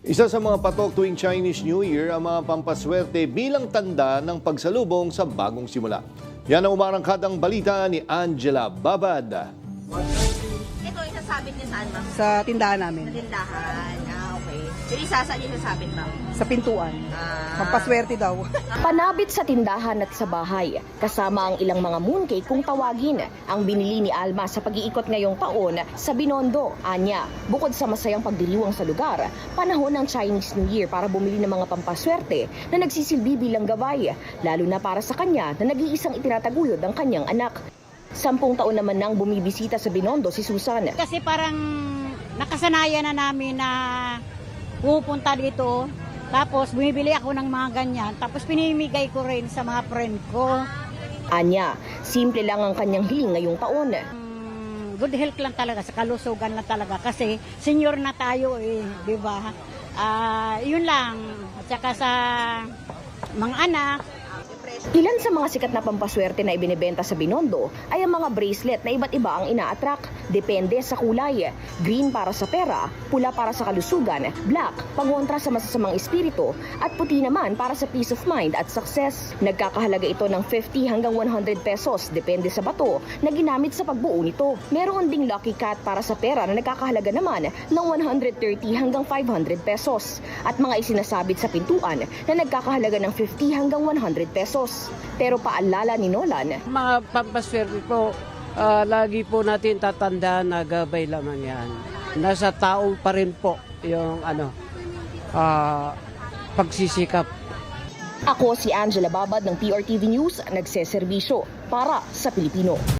Isa sa mga patok tuwing Chinese New Year ang mga pampaswerte bilang tanda ng pagsalubong sa bagong simula. Yan ang umarangkadang balita ni Angela Babad. Ito, isasabit niya saan, ma'am? Sa tindahan namin, Sa tindahan. Okay. Yung isa saan niya sasabit, ma'am? sa pintuan. Pampaswerte daw. Panabit sa tindahan at sa bahay, kasama ang ilang mga mooncake kung tawagin, ang binili ni Alma sa pag-iikot ngayong taon sa Binondo. Anya, bukod sa masayang pagdiriwang sa lugar, panahon ng Chinese New Year para bumili ng mga pampaswerte na nagsisilbi bilang gabay, lalo na para sa kanya na nag-iisang itinataguyod ang kanyang anak. 10 taon naman nang bumibisita sa Binondo si Susan. Kasi parang nakasanayan na namin na pupunta dito. Tapos bumibili ako ng mga ganyan. Tapos pinimigay ko rin sa mga friend ko. Anya, simple lang ang kanyang hiling ngayong taon. Good health lang talaga, sa kalusugan lang talaga. Kasi senior na tayo di ba? Yun lang. At saka sa mga anak. Ilan sa mga sikat na pampaswerte na ibinebenta sa Binondo ay ang mga bracelet na iba't iba ang ina-attract. Depende sa kulay. Green para sa pera, pula para sa kalusugan, black pangontra sa masasamang espiritu, at puti naman para sa peace of mind at success. Nagkakahalaga ito ng 50 hanggang 100 pesos, depende sa bato na ginamit sa pagbuo nito. Meron ding lucky cat para sa pera na nagkakahalaga naman ng 130 hanggang 500 pesos. At mga isinasabit sa pintuan na nagkakahalaga ng 50 hanggang 100 pesos. Pero paalala ni Nolan, Mga pampaswerte po, lagi po natin tatandaan na gabay lamang yan. Nasa tao pa rin po yung pagsisikap. ako si Angela Babad ng PRTV News, nagseserbisyo para sa Pilipino.